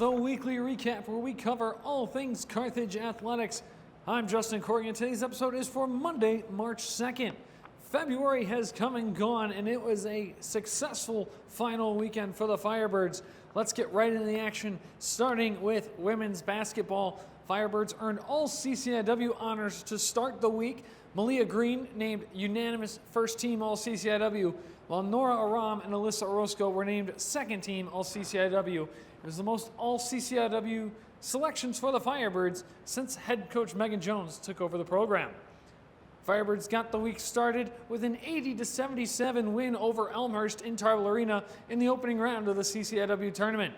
the weekly recap where we cover all things Carthage athletics. I'm Justin Corrigan, and today's episode is for Monday, March 2nd. February has come and gone, and it was a successful final weekend for the Firebirds. Let's get right into the action, starting with women's basketball. Firebirds earned all CCIW honors to start the week. Malia Green named unanimous first team all CCIW, while Nora Aram and Alyssa Orozco were named second team all CCIW. It was the most all CCIW selections for the Firebirds since head coach Megan Jones took over the program. Firebirds got the week started with an 80-77 win over Elmhurst in Tarble Arena in the opening round of the CCIW tournament.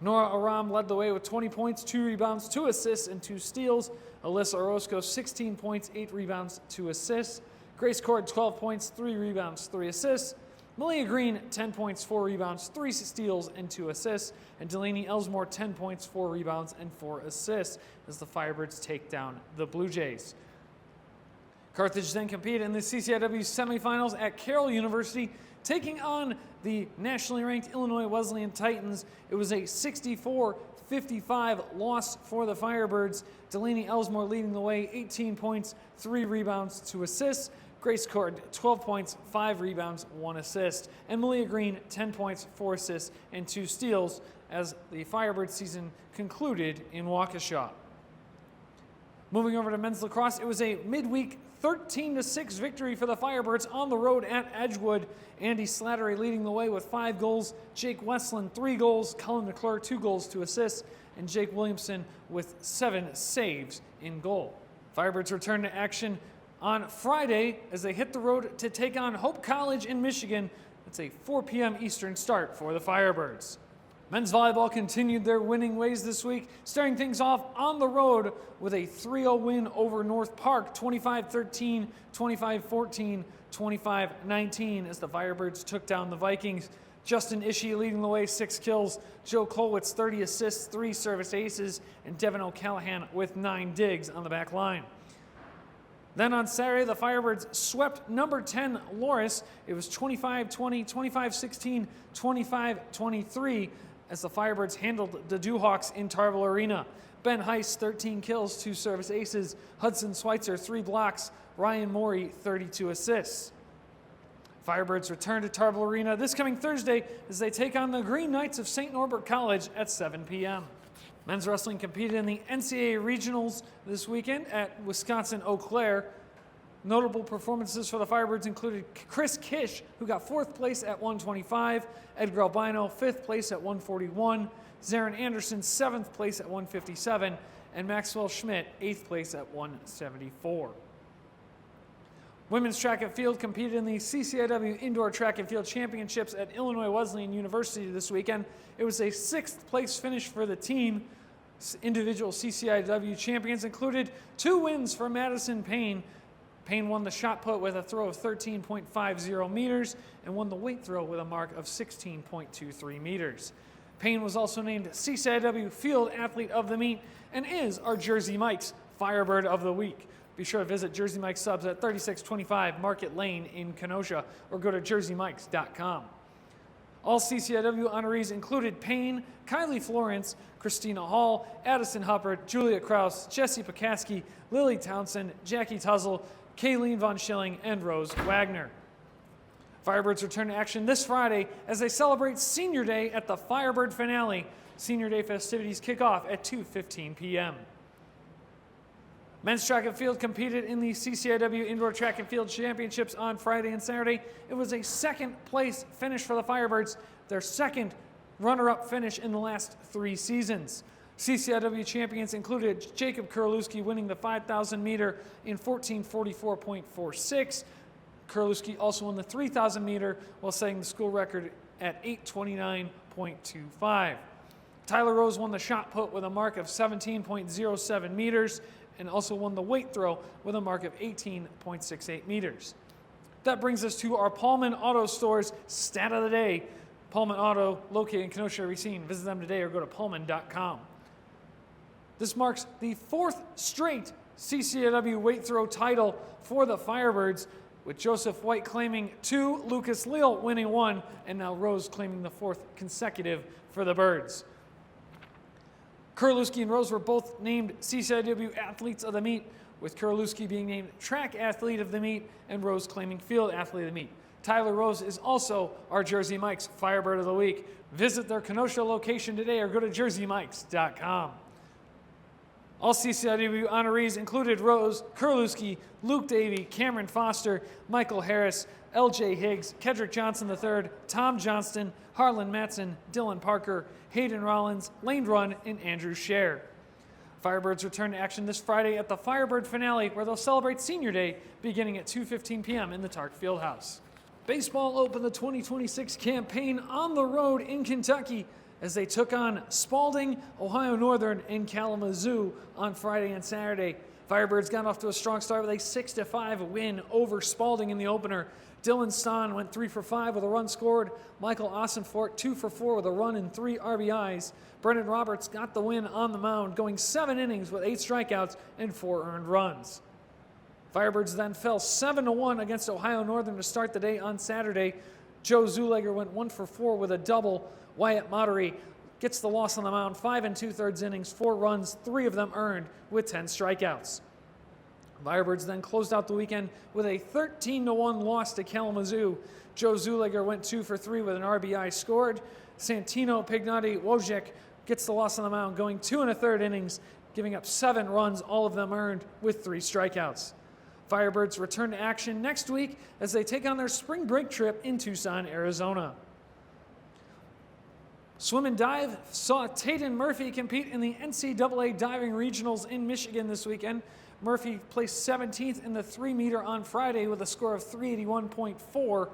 Nora Aram led the way with 20 points, 2 rebounds, 2 assists, and 2 steals. Alyssa Orozco, 16 points, 8 rebounds, 2 assists. Grace Cord, 12 points, 3 rebounds, 3 assists. Malia Green, 10 points, 4 rebounds, 3 steals, and 2 assists. And Delaney Elsmore, 10 points, 4 rebounds, and 4 assists as the Firebirds take down the Blue Jays. Carthage then competed in the CCIW semifinals at Carroll University, taking on the nationally ranked Illinois Wesleyan Titans. It was a 64-55 loss for the Firebirds. Delaney Elsmore leading the way, 18 points, 3 rebounds, 2 assists. Grace Cord, 12 points, 5 rebounds, 1 assist. And Malia Green, 10 points, 4 assists, and 2 steals as the Firebird season concluded in Waukesha. Moving over to men's lacrosse, it was a midweek 13-6 victory for the Firebirds on the road at Edgewood. Andy Slattery leading the way with 5 goals, Jake Westland 3 goals, Cullen McClure 2 goals, 2 assists, and Jake Williamson with 7 saves in goal. Firebirds return to action on Friday as they hit the road to take on Hope College in Michigan. It's a 4 p.m. Eastern start for the Firebirds. Men's volleyball continued their winning ways this week, starting things off on the road with a 3-0 win over North Park, 25-13, 25-14, 25-19 as the Firebirds took down the Vikings. Justin Ishii leading the way, 6 kills, Joe Kolwitz 30 assists, 3 service aces, and Devin O'Callahan with 9 digs on the back line. Then on Saturday, the Firebirds swept number 10 Loris. It was 25-20, 25-16, 25-23 as the Firebirds handled the Dewhawks in Tarble Arena. Ben Heiss, 13 kills, 2 service aces. Hudson Schweitzer, 3 blocks. Ryan Morey, 32 assists. Firebirds return to Tarble Arena this coming Thursday as they take on the Green Knights of St. Norbert College at 7 p.m. Men's wrestling competed in the NCAA Regionals this weekend at Wisconsin Eau Claire. Notable performances for the Firebirds included Chris Kish, who got 4th place at 125, Edgar Albino 5th place at 141, Zarin Anderson 7th place at 157, and Maxwell Schmidt 8th place at 174. Women's track and field competed in the CCIW Indoor Track and Field Championships at Illinois Wesleyan University this weekend. It was a 6th place finish for the team. Individual CCIW champions included 2 wins for Madison Payne. Payne won the shot put with a throw of 13.50 meters and won the weight throw with a mark of 16.23 meters. Payne was also named CCIW Field Athlete of the Meet and is our Jersey Mike's Firebird of the Week. Be sure to visit Jersey Mike's subs at 3625 Market Lane in Kenosha or go to jerseymikes.com. All CCIW honorees included Payne, Kylie Florence, Christina Hall, Addison Huppert, Julia Kraus, Jessie Pekaski, Lily Townsend, Jackie Tuzzle, Kayleen Von Schilling, and Rose Wagner. Firebirds return to action this Friday as they celebrate Senior Day at the Firebird Finale. Senior Day festivities kick off at 2:15 p.m. Men's track and field competed in the CCIW Indoor Track and Field Championships on Friday and Saturday. It was a 2nd place finish for the Firebirds, their 2nd runner-up finish in the last 3 seasons. CCIW champions included Jacob Kurlewski winning the 5,000 meter in 14:44.46. Kurlewski also won the 3,000 meter while setting the school record at 8:29.25. Tyler Rose won the shot put with a mark of 17.07 meters and also won the weight throw with a mark of 18.68 meters. That brings us to our Pullman Auto Store's stat of the day. Pullman Auto, located in Kenosha, Racine. Visit them today or go to pullman.com. This marks the 4th straight CCIW weight throw title for the Firebirds, with Joseph White claiming 2, Lucas Leal winning 1, and now Rose claiming the 4th consecutive for the Birds. Kurlewski and Rose were both named CCIW Athletes of the Meet, with Kurlewski being named Track Athlete of the Meet and Rose claiming Field Athlete of the Meet. Tyler Rose is also our Jersey Mike's Firebird of the Week. Visit their Kenosha location today or go to jerseymikes.com. All CCIW honorees included Rose, Kurlewski, Luke Davey, Cameron Foster, Michael Harris, L.J. Higgs, Kedrick Johnson III, Tom Johnston, Harlan Matson, Dylan Parker, Hayden Rollins, Lane Run, and Andrew Scher. Firebirds return to action this Friday at the Firebird Finale, where they'll celebrate Senior Day beginning at 2:15 p.m. in the Tark Fieldhouse. Baseball opened the 2026 campaign on the road in Kentucky as they took on Spalding, Ohio Northern, and Kalamazoo on Friday and Saturday. Firebirds got off to a strong start with a 6-5 win over Spalding in the opener. Dylan Stahn went 3 for 5 with a run scored. Michael Ossenfort 2 for 4 with a run and 3 RBIs. Brendan Roberts got the win on the mound, going 7 innings with 8 strikeouts and 4 earned runs. Firebirds then fell 7-1 against Ohio Northern to start the day on Saturday. Joe Zuleger went 1 for 4 with a double. Wyatt Mottery gets the loss on the mound, 5 2/3 innings, 4 runs, 3 of them earned with 10 strikeouts. Firebirds then closed out the weekend with a 13-1 loss to Kalamazoo. Joe Zuleger went 2 for 3 with an RBI scored. Santino Pignati Wojcik gets the loss on the mound, going 2 1/3 innings, giving up 7 runs, all of them earned with 3 strikeouts. Firebirds return to action next week as they take on their spring break trip in Tucson, Arizona. Swim and dive saw Tayden Murphy compete in the NCAA diving regionals in Michigan this weekend. Murphy placed 17th in the 3-meter on Friday with a score of 381.4.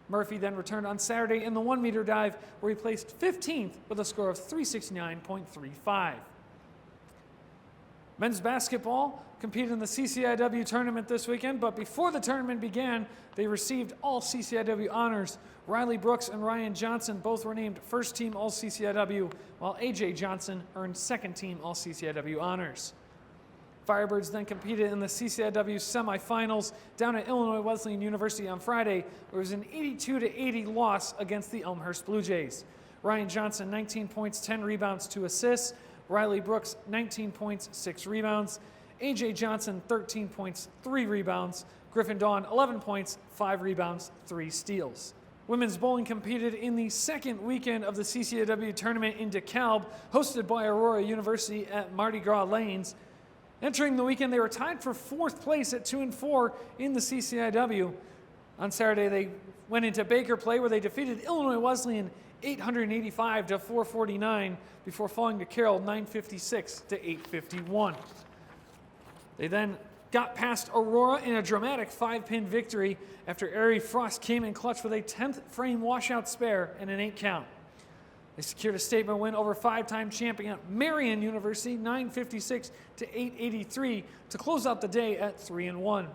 Murphy then returned on Saturday in the 1-meter dive, where he placed 15th with a score of 369.35. Men's basketball competed in the CCIW tournament this weekend, but before the tournament began, they received all CCIW honors. Riley Brooks and Ryan Johnson both were named first team all CCIW, while AJ Johnson earned second team all CCIW honors. Firebirds then competed in the CCIW semifinals down at Illinois Wesleyan University on Friday, where it was an 82-80 loss against the Elmhurst Blue Jays. Ryan Johnson, 19 points, 10 rebounds, 2 assists. Riley Brooks, 19 points, 6 rebounds. A.J. Johnson, 13 points, 3 rebounds. Griffin Dawn, 11 points, 5 rebounds, 3 steals. Women's bowling competed in the second weekend of the CCIW tournament in DeKalb, hosted by Aurora University at Mardi Gras Lanes. Entering the weekend, they were tied for 4th place at 2-4 in the CCIW. On Saturday, they went into Baker play, where they defeated Illinois Wesleyan 885-449 before falling to Carroll 956-851. They then got past Aurora in a dramatic 5-pin victory after Ari Frost came in clutch with a 10th frame washout spare and an 8 count. They secured a statement win over 5-time champion Marian University 956-883 to close out the day at 3-1.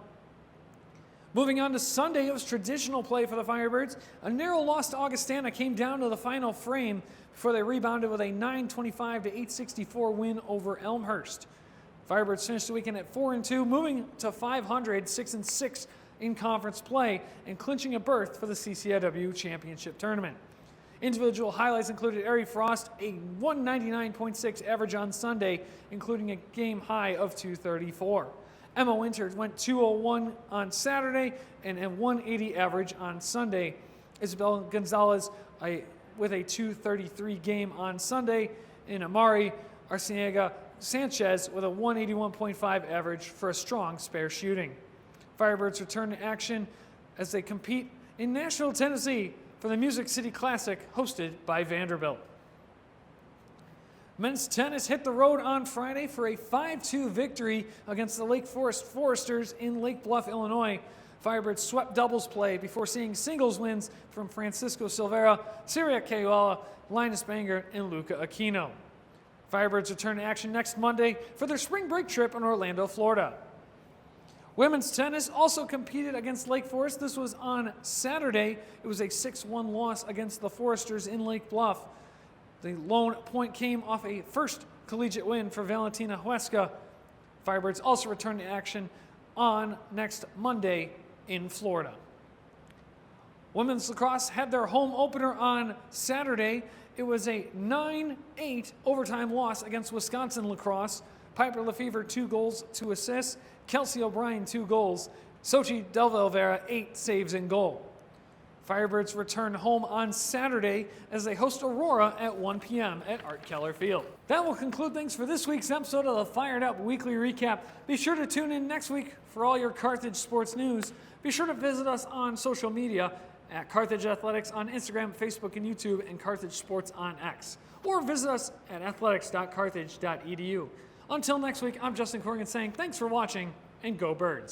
Moving on to Sunday, it was traditional play for the Firebirds. A narrow loss to Augustana came down to the final frame before they rebounded with a 925-864 win over Elmhurst. Firebirds finished the weekend at 4-2, moving to 500, 6-6 in conference play, and clinching a berth for the CCIW Championship Tournament. Individual highlights included Ari Frost, a 199.6 average on Sunday, including a game high of 234. Emma Winter went 201 on Saturday and a 180 average on Sunday. Isabel Gonzalez with a 233 game on Sunday, and Amari Arciniega Sanchez with a 181.5 average for a strong spare shooting. Firebirds return to action as they compete in Nashville, Tennessee for the Music City Classic hosted by Vanderbilt. Men's tennis hit the road on Friday for a 5-2 victory against the Lake Forest Foresters in Lake Bluff, Illinois. Firebirds swept doubles play before seeing singles wins from Francisco Silveira, Syria Kayala, Linus Banger, and Luca Aquino. Firebirds return to action next Monday for their spring break trip in Orlando, Florida. Women's tennis also competed against Lake Forest. This was on Saturday. It was a 6-1 loss against the Foresters in Lake Bluff. The lone point came off a first collegiate win for Valentina Huesca. Firebirds also return to action on next Monday in Florida. Women's lacrosse had their home opener on Saturday It was a 9-8 overtime loss against Wisconsin lacrosse. Piper Lefevre, 2 goals, 2 assists. Kelsey O'Brien, 2 goals. Sochi Del Valvera, 8 saves and goal. Firebirds return home on Saturday as they host Aurora at 1 p.m. at Art Keller Field. That will conclude things for this week's episode of the Fired Up Weekly Recap. Be sure to tune in next week for all your Carthage sports news. Be sure to visit us on social media at Carthage Athletics on Instagram, Facebook, and YouTube, and Carthage Sports on X. Or visit us at athletics.carthage.edu. Until next week, I'm Justin Corrigan saying thanks for watching, and go Birds.